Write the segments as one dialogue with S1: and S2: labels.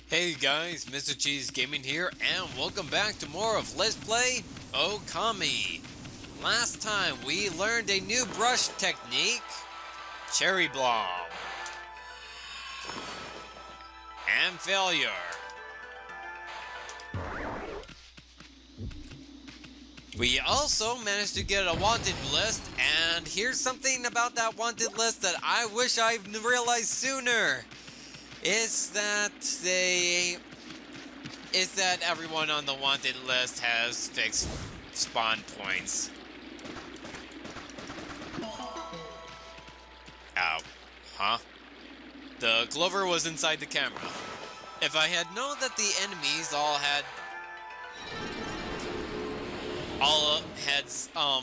S1: Hey guys, Mr. Cheese Gaming here, and welcome back to more of Let's Play Okami. Last time we learned a new brush technique, Cherry Blom, and Failure. We also managed to get a wanted list, and here's something about that wanted list that I wish I realized sooner. Is that everyone on the wanted list has fixed spawn points. Ow. Huh? The clover was inside the camera. If I had known that the enemies all had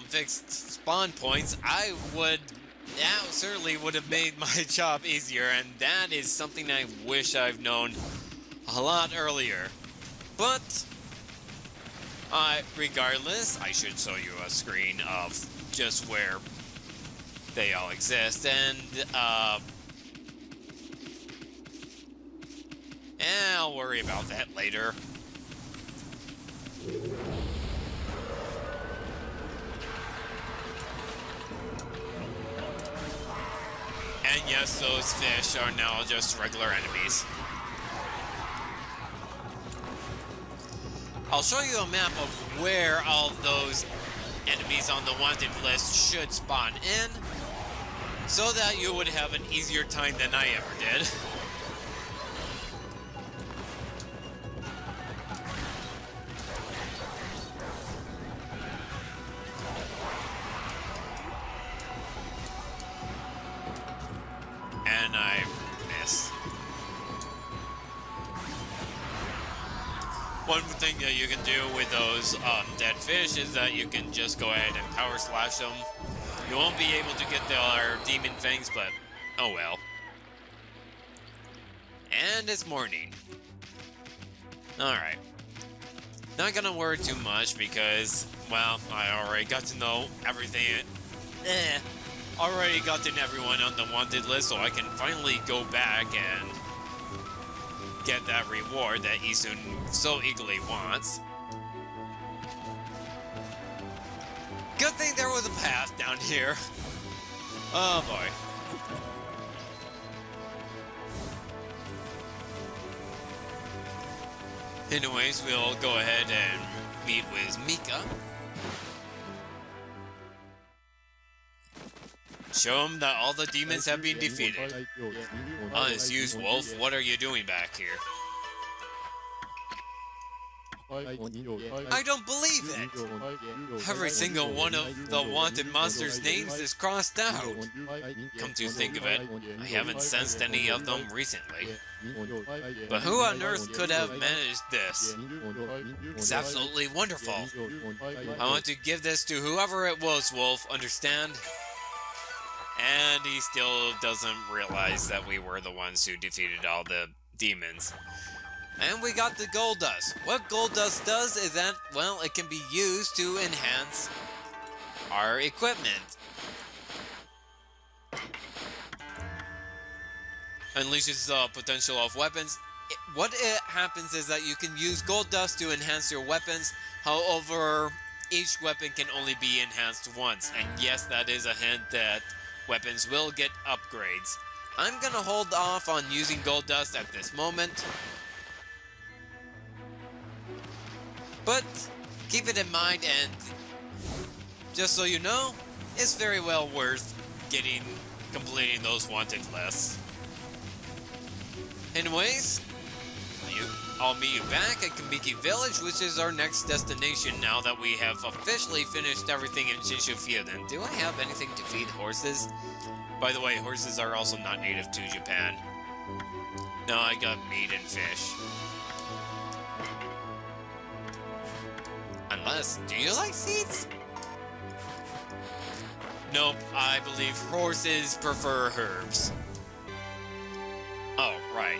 S1: fixed spawn points, that certainly would have made my job easier, and that is something I wish I've known a lot earlier. But, regardless, I should show you a screen of just where they all exist, and I'll worry about that later. And yes, those fish are now just regular enemies. I'll show you a map of where all those enemies on the wanted list should spawn in, so that you would have an easier time than I ever did. And I miss. One thing that you can do with those dead fish is that you can just go ahead and power slash them. You won't be able to get their demon fangs, but oh well. And it's morning. Alright. Not gonna worry too much because, well, I already got to know everything. Already gotten everyone on the wanted list, so I can finally go back and get that reward that Isun so eagerly wants. Good thing there was a path down here. Oh boy. Anyways, we'll go ahead and meet with Mika. Show him that all the demons have been defeated. Honest Wolf, what are you doing back here? I don't believe it! Every single one of the wanted monsters' names is crossed out. Come to think of it, I haven't sensed any of them recently. But who on earth could have managed this? It's absolutely wonderful. I want to give this to whoever it was, Wolf, understand? And he still doesn't realize that we were the ones who defeated all the demons. And we got the gold dust. What gold dust does is that, well, it can be used to enhance our equipment. Unleashes the potential of weapons. What it happens is that you can use gold dust to enhance your weapons. However, each weapon can only be enhanced once. And yes, that is a hint that weapons will get upgrades. I'm gonna hold off on using gold dust at this moment. But keep it in mind, and just so you know, it's very well worth completing those wanted lists. Anyways, I'll meet you back at Kamiki Village, which is our next destination now that we have officially finished everything in Shinshu-Fyoden. Do I have anything to feed horses? By the way, horses are also not native to Japan. No, I got meat and fish. Unless, do you like seeds? Nope, I believe horses prefer herbs. Oh, right.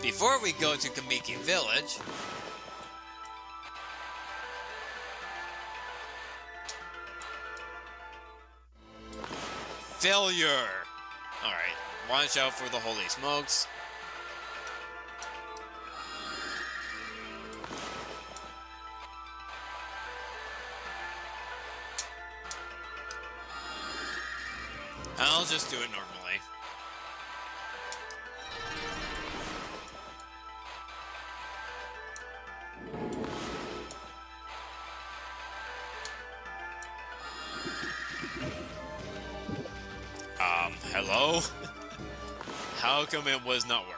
S1: Before we go to Kamiki Village, failure! Alright, watch out for the holy smokes. I'll just do it normally. Hello? How come it was not working?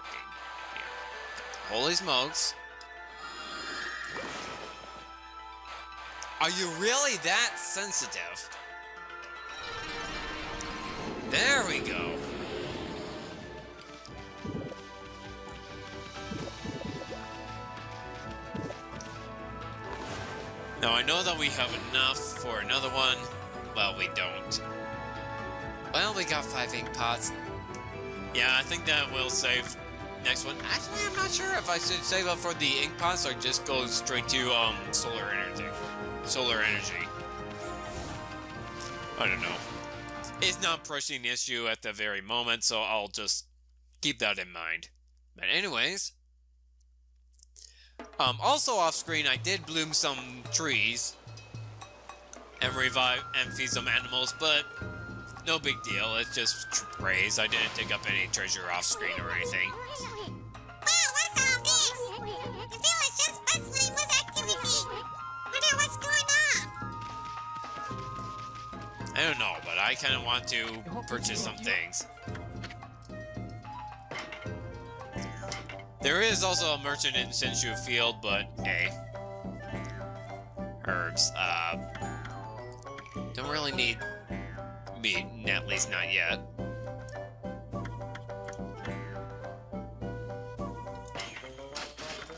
S1: Here. Holy smokes. Are you really that sensitive? There we go. Now I know that we have enough for another one. Well, we don't. Well, we got 5 ink pots. Yeah, I think that will save next one. Actually, I'm not sure if I should save up for the ink pots or just go straight to solar energy. I don't know. It's not a pressing issue at the very moment, so I'll just keep that in mind. But anyways, also off screen, I did bloom some trees and revive and feed some animals, but no big deal. It's just praise. I didn't dig up any treasure off screen or anything.
S2: Wow, what's all this? The village just bustling with activity. Wonder what's going on?
S1: I don't know, but I kind of want to purchase some things. There is also a merchant in Senshu Field, but hey. Herbs, don't really need meat, at least not yet.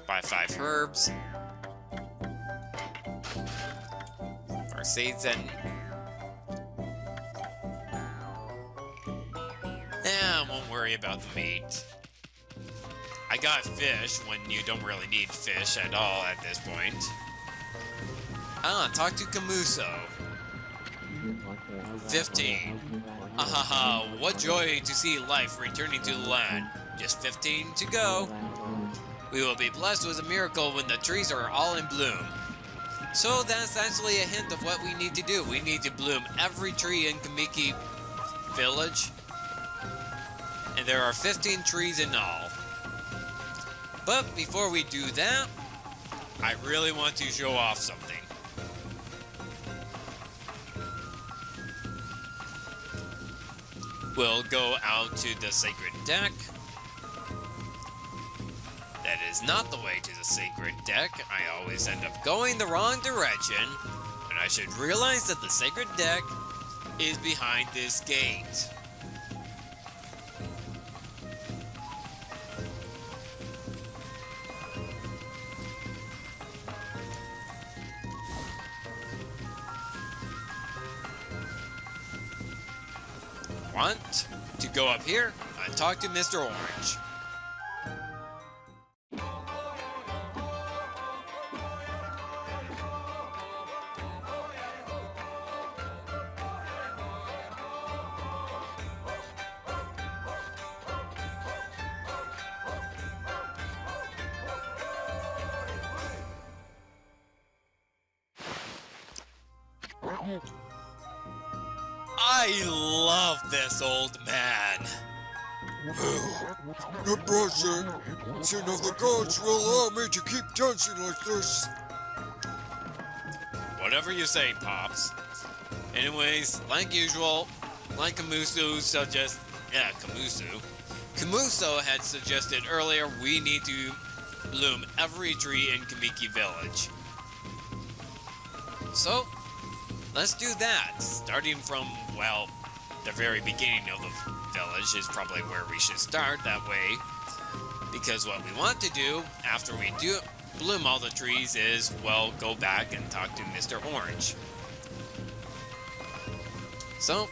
S1: Buy 5 herbs. For seeds and... I won't worry about the meat. I got fish when you don't really need fish at all at this point. Talk to Kamuso. 15. Ahaha, what joy to see life returning to the land. Just 15 to go. We will be blessed with a miracle when the trees are all in bloom. So that's actually a hint of what we need to do. We need to bloom every tree in Kamiki Village. And there are 15 trees in all. But before we do that, I really want to show off something. We'll go out to the sacred deck. That is not the way to the sacred deck. I always end up going the wrong direction, and I should realize that the sacred deck is behind this gate. Want to go up here and talk to Mr. Orange. I love this old man.
S3: The blessing of the gods will allow me to keep dancing like this.
S1: Whatever you say, Pops. Anyways, like usual, like Kamuso suggests... Yeah, Kamuso. Kamuso had suggested earlier, we need to bloom every tree in Kamiki Village. So, let's do that. Starting from, well, the very beginning of the village is probably where we should start that way. Because what we want to do, after we do bloom all the trees, is, well, go back and talk to Mr. Orange. So,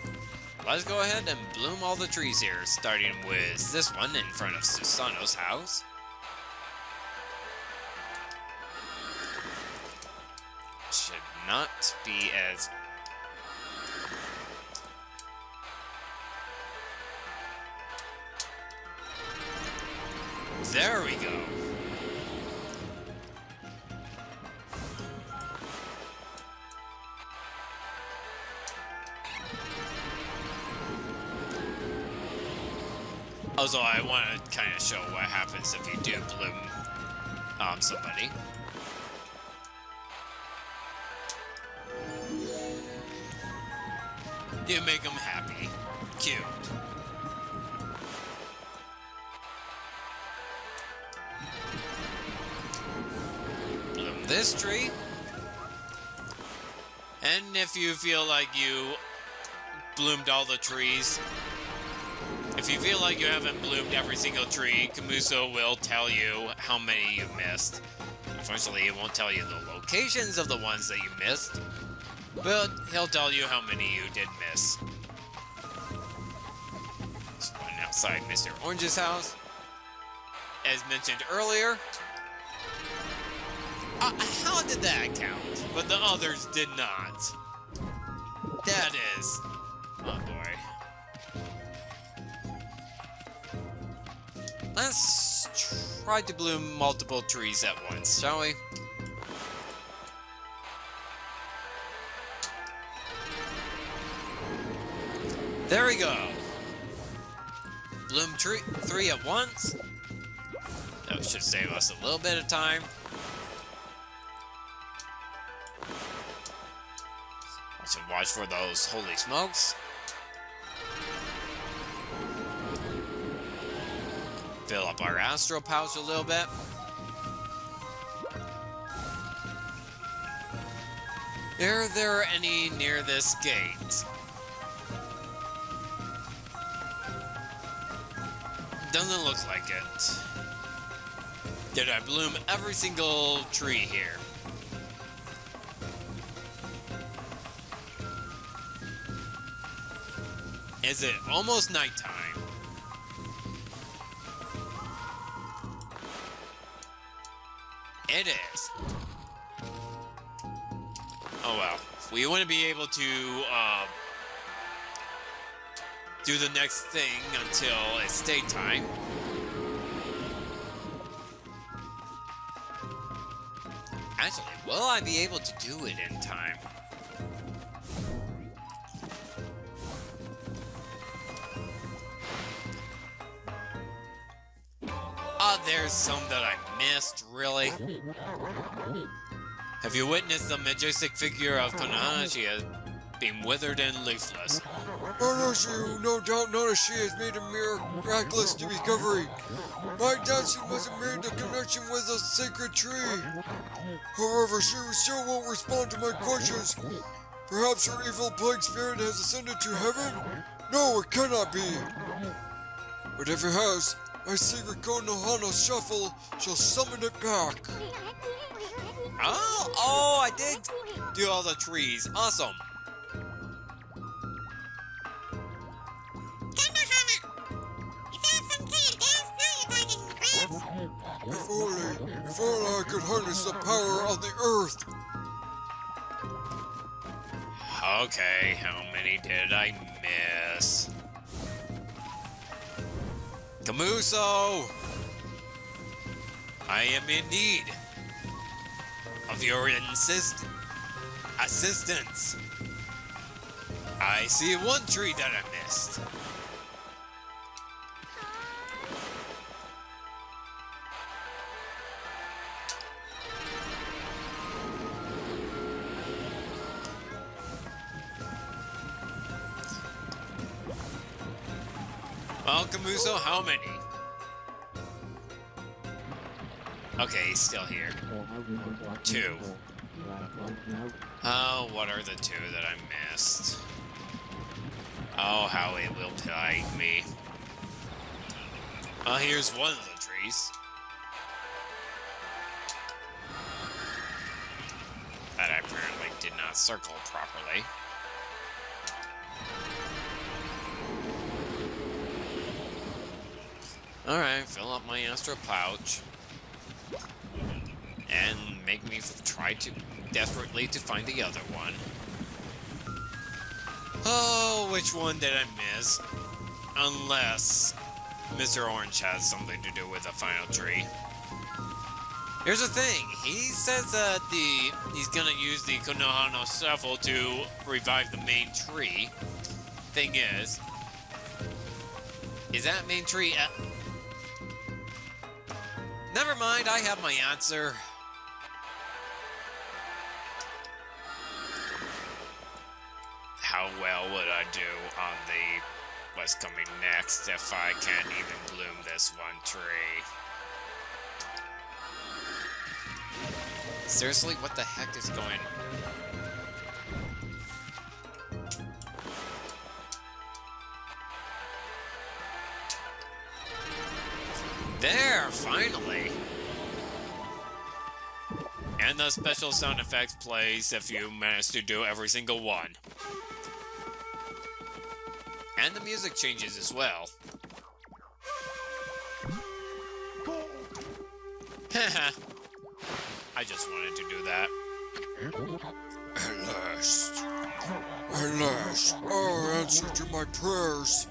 S1: let's go ahead and bloom all the trees here, starting with this one in front of Susano's house. Should not be as... There we go. Also, I want to kind of show what happens if you do bloom somebody. You make them happy. Cute. Bloom this tree. And if you feel like you bloomed all the trees, if you feel like you haven't bloomed every single tree, Kamuso will tell you how many you missed. Unfortunately, it won't tell you the locations of the ones that you missed, but he'll tell you how many you did miss. Just one outside Mr. Orange's house. As mentioned earlier, how did that count? But the others did not. That is... oh boy. Let's try to bloom multiple trees at once, shall we? There we go. Bloom three at once. That should save us a little bit of time. I should watch for those holy smokes. Fill up our astro pouch a little bit. Are there any near this gate? Doesn't look like it. Did I bloom every single tree here? Is it almost nighttime? It is. Oh well. We wouldn't be able to do the next thing until it's daytime. Actually, will I be able to do it in time? There's some that I missed, really. Have you witnessed the majestic figure of Konohana? She has been withered and leafless.
S3: You no doubt noticed she has made a miraculous recovery. My dancing wasn't made a connection with a sacred tree. However, she still won't respond to my questions. Perhaps her evil plague spirit has ascended to heaven? No, it cannot be. But if it has, my secret Konohana shuffle shall summon it back.
S1: Oh, I did do all the trees. Awesome.
S3: If only I could harness the power of the earth.
S1: Okay, how many did I miss? Kamuso! I am in need of your assistance. I see one tree that I missed. Well, Kamuso, how many? Okay, he's still here. 2. Oh, what are the 2 that I missed? Oh, how it will plague me. Well, here's one of the trees. That I apparently did not circle properly. Alright, fill up my astro pouch. And make me try to desperately to find the other one. Oh, which one did I miss? Unless Mr. Orange has something to do with the final tree. Here's the thing, he says that he's gonna use the Konohana Shuffle to revive the main tree. Thing is, Is that main tree? Never mind, I have my answer. How well would I do on the what's coming next if I can't even bloom this one tree? Seriously, what the heck is going? There, finally! And the special sound effects plays if you manage to do every single one. And the music changes as well. Haha. I just wanted to do that.
S3: At last, our answer to my prayers.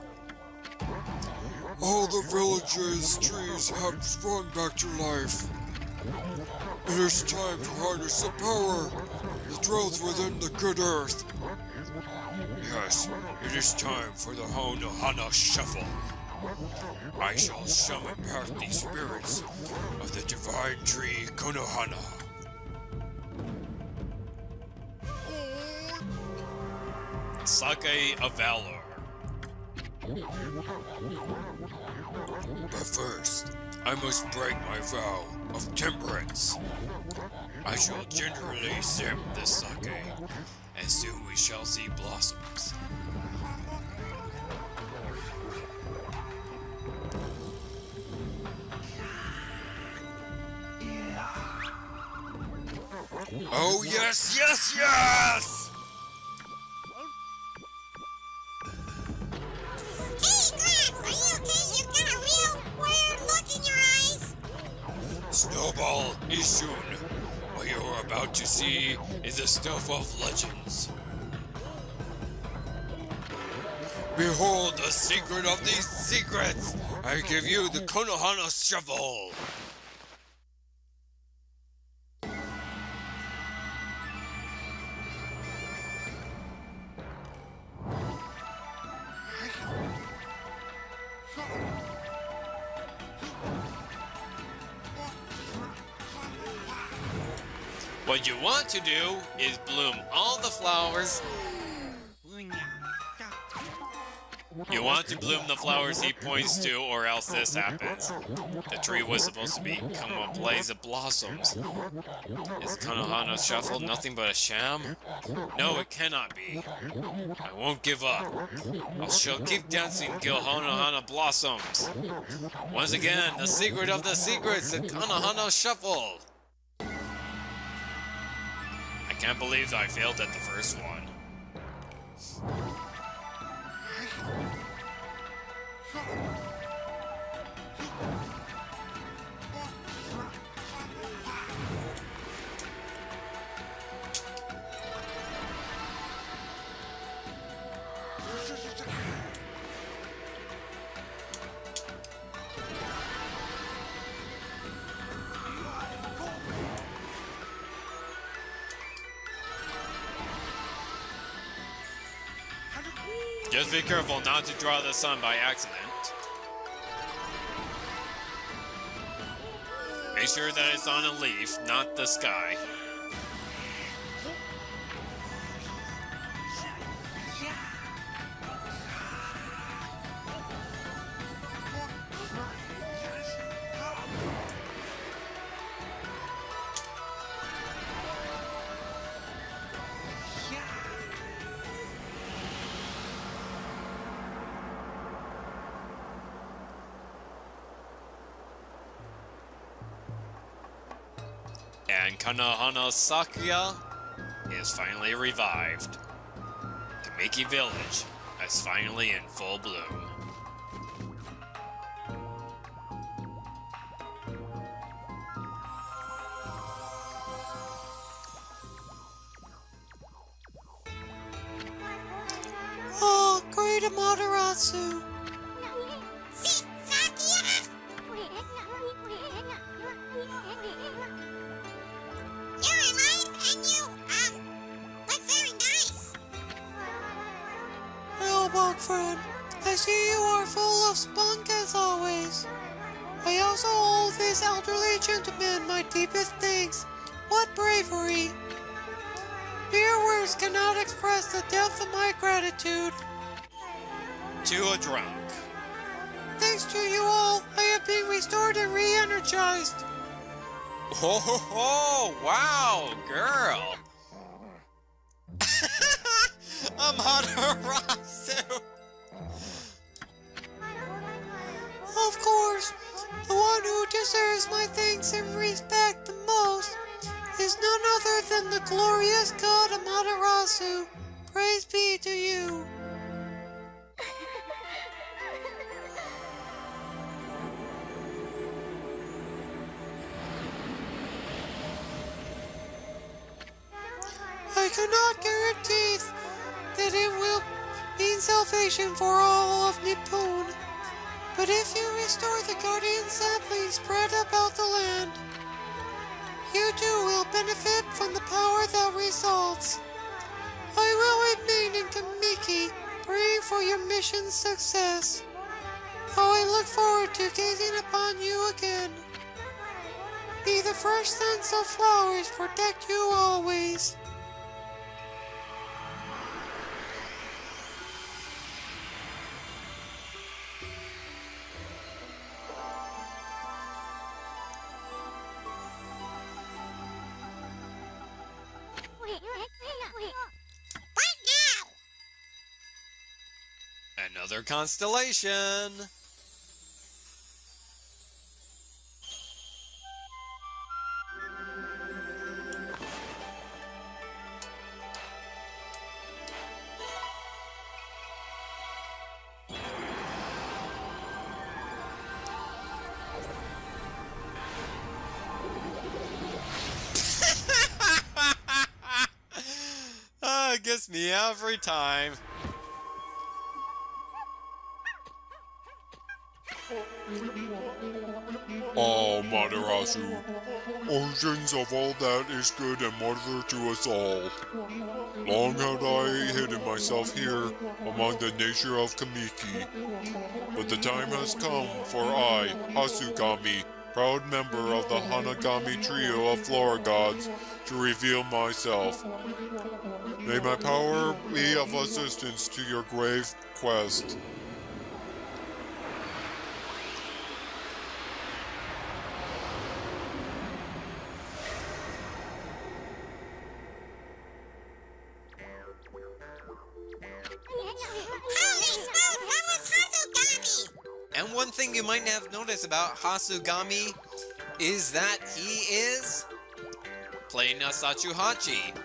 S3: All the village's trees have sprung back to life. It is time to harness the power that dwells within the good earth. Yes, it is time for the Konohana Shuffle. I shall summon back the spirits of the divine tree Konohana.
S1: Sake of Valor.
S3: But first, I must break my vow of temperance. I shall gingerly sip the sake, and soon we shall see blossoms. Oh yes, yes, yes!
S2: Hey, Gramps, are you okay? You've got a real weird look in your eyes.
S3: Snowball, Ishun, what you are about to see is the stuff of legends. Behold the secret of these secrets! I give you the Konohana Shuffle!
S1: What you want to do is bloom all the flowers. You want to bloom the flowers he points to, or else this happens. The tree was supposed to become a blaze of blossoms. Is Konohana Shuffle nothing but a sham? No, it cannot be. I won't give up. I shall keep dancing till Konohana blossoms. Once again, the secret of the secrets, the Konohana Shuffle. I can't believe I failed at the first one. Just be careful not to draw the sun by accident. Make sure that it's on a leaf, not the sky. And Konohana Sakuya is finally revived. Kamiki Village is finally in full bloom.
S4: Oh, great Amaterasu!
S2: See, Sakuya! You're alive and you, look very nice.
S4: Hello, bug friend. I see you are full of spunk as always. I also owe this elderly gentleman my deepest thanks. What bravery! Mere words cannot express the depth of my gratitude.
S1: To a drunk.
S4: Thanks to you all, I have been restored and re-energized.
S1: Oh, wow, girl. Amaterasu.
S4: Of course, the one who deserves my thanks and respect the most is none other than the glorious god Amaterasu. Praise be to you. I cannot guarantee that it will mean salvation for all of Nippon, but if you restore the guardian saplings spread about the land, you too will benefit from the power that results. I will remain in Kamiki, praying for your mission's success. How I look forward to gazing upon you again. May the fresh scents of flowers protect you always.
S2: What now?
S1: Another constellation. Gets me every time.
S3: Oh, Materasu, origins of all that is good and mother to us all. Long had I hidden myself here among the nature of Kamiki, but the time has come for I, Hasugami, proud member of the Hanagami trio of Flora gods, to reveal myself. May my power be of assistance to your grave quest.
S2: Holy smokes, that was Hasugami!
S1: And one thing you might have noticed about Hasugami is that he is playing Sachuhachi.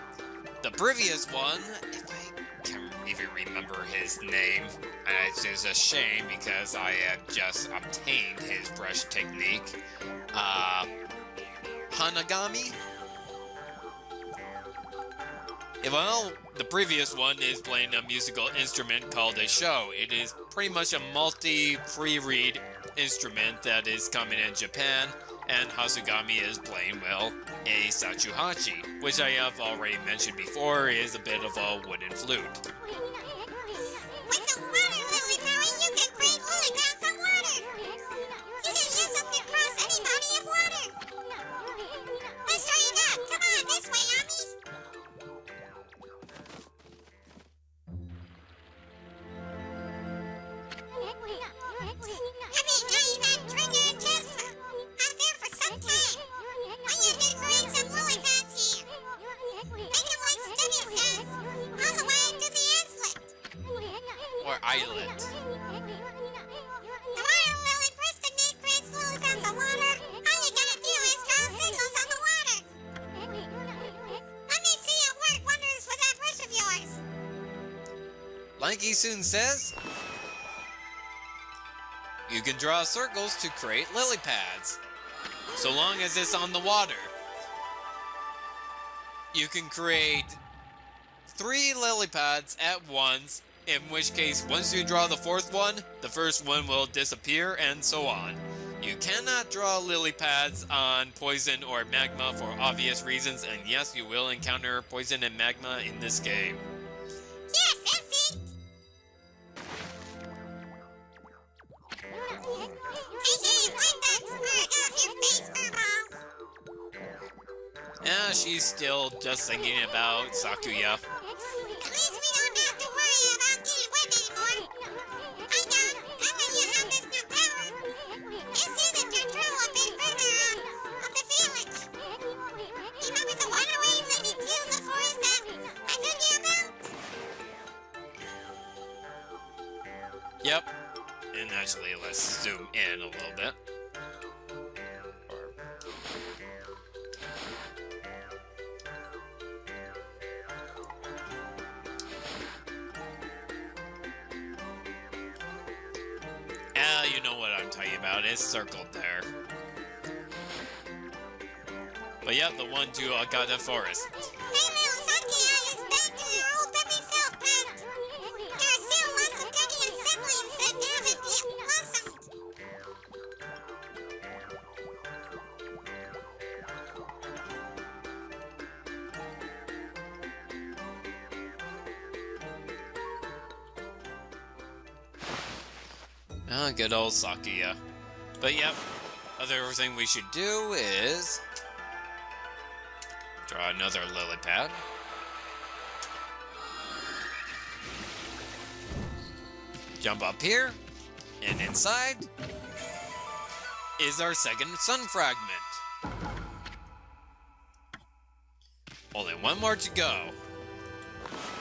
S1: The previous one, if I can even remember his name, and it is a shame because I have just obtained his brush technique. Hanagami? Well, the previous one is playing a musical instrument called a sho. It is pretty much a multi-free reed instrument that is coming in Japan, and Hasugami is playing, well, a Sachuhachi, which I have already mentioned before is a bit of a wooden flute.
S2: With the water lily power, you can create lily pads of water! You can use them to cross any body of water! Let's try it out! Come on, this way, Ami! I've been trigger and chest out there for some time. I need to create some lily pads here. Make them like Stevie says, all the way to the islet.
S1: Or islet.
S2: The water lily brush technique creates lily pads of water. All you gotta do is draw signals on the water. Let me see you work wonders with that brush of yours.
S1: Like Isun says, you can draw circles to create lily pads, so long as it's on the water. You can create 3 lily pads at once, in which case once you draw the 4th one, the first one will disappear, and so on. You cannot draw lily pads on poison or magma for obvious reasons, and yes, you will encounter poison and magma in this game.
S2: Yes, that's it. Hey, wipe that smirk off your face, furball.
S1: Yeah, she's still just thinking about Sakuya.
S2: At least we don't have to worry about getting wet anymore. I know, now that you have this new power, it's easy to control a bit further of the feelings. Even with the waterway leading to the forest that I told you about.
S1: Yep. And actually, let's zoom in a little bit. You know what I'm talking about. It's circled there. But yeah, the one to Agata Forest.
S2: Hey, little Sakuya is back to your old puppy self, but there are still lots of guardian siblings that haven't yet blossomed.
S1: Ah, good old Sakuya. But yep, other thing we should do is draw another lily pad. Jump up here, and inside is our second sun fragment. Only one more to go.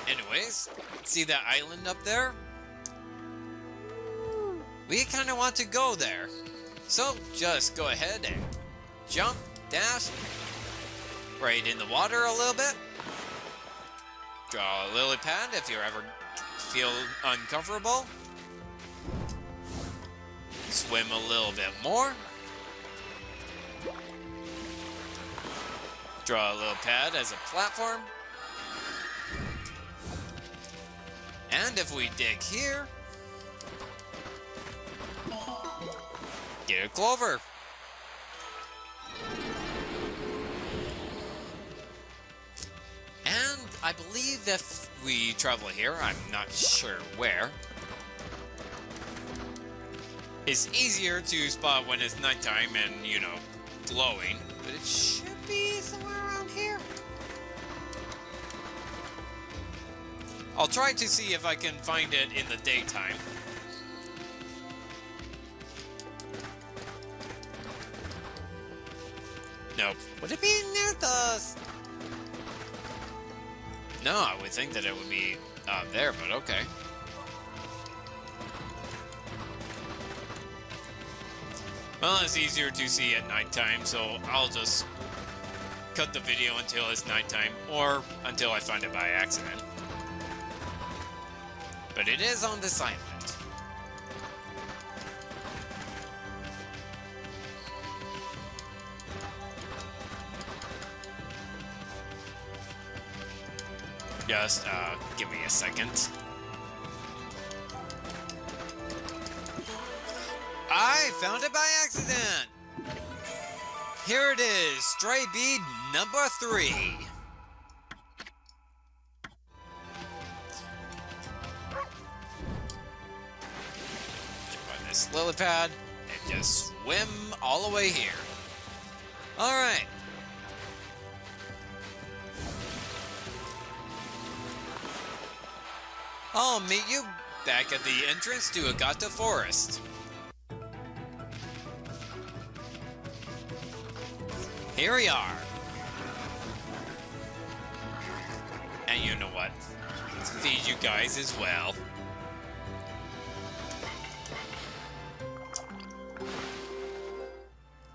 S1: Anyways, see that island up there? We kind of want to go there. So just go ahead and jump, dash, right in the water a little bit. Draw a lily pad if you ever feel uncomfortable. Swim a little bit more. Draw a little pad as a platform. And if we dig here, get a clover. And I believe if we travel here, I'm not sure where, it's easier to spot when it's nighttime and, you know, glowing. But it should be somewhere around here. I'll try to see if I can find it in the daytime. Nope. Would it be near the... No, I would think that it would be there, but okay. Well, it's easier to see at nighttime, so I'll just cut the video until it's nighttime, or until I find it by accident. But it is on this island. Just, give me a second. I found it by accident! Here it is, stray bead number 3. Jump on this lily pad and just swim all the way here. Alright. I'll meet you back at the entrance to Agata Forest. Here we are. And you know what? Let's feed you guys as well.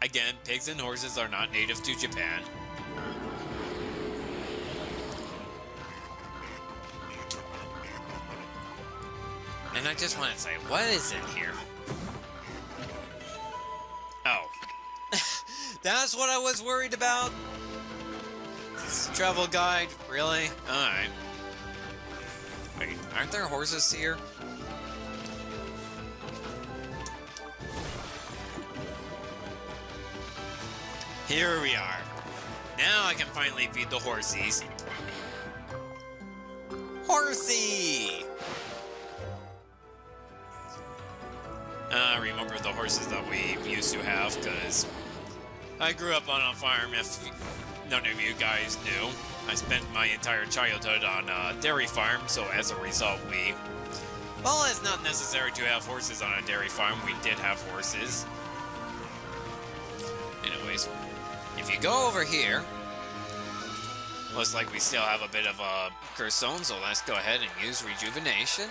S1: Again, pigs and horses are not native to Japan. And I just want to say, what is in here? Oh. That's what I was worried about? This travel guide? Really? Alright. Wait, aren't there horses here? Here we are. Now I can finally feed the horsies. Horsey! Remember the horses that we used to have, because I grew up on a farm, if none of you guys knew. I spent my entire childhood on a dairy farm, so as a result, well, it's not necessary to have horses on a dairy farm. We did have horses. Anyways, if you go over here, looks like we still have a bit of a curse zone, so let's go ahead and use rejuvenation.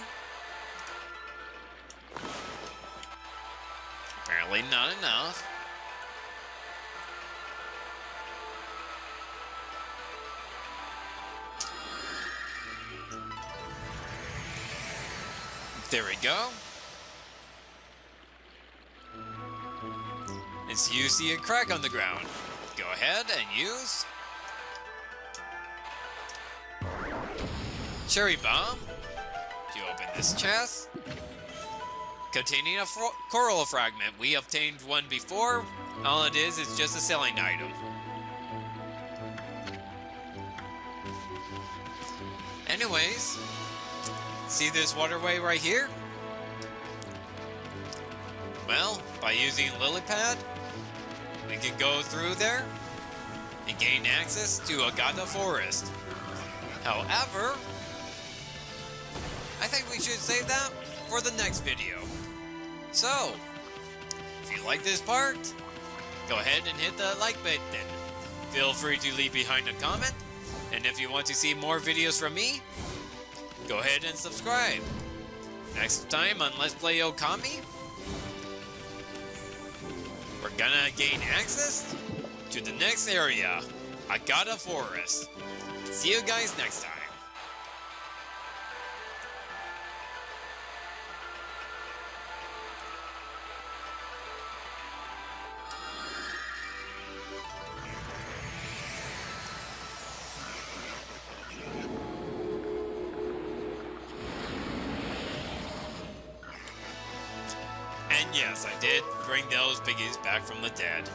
S1: Apparently not enough. There we go. It's you see a crack on the ground. Go ahead and use Cherry Bomb to open this chest. Containing a coral fragment. We obtained one before. All it is just a selling item. Anyways, see this waterway right here? Well, by using Lily Pad, we can go through there and gain access to Agata Forest. However, I think we should save that for the next video. So, if you like this part, go ahead and hit the like button. Feel free to leave behind a comment, and if you want to see more videos from me, go ahead and subscribe. Next time on Let's Play Okami, we're gonna gain access to the next area, Agata Forest. See you guys next time. And yes, I did bring those piggies back from the dead.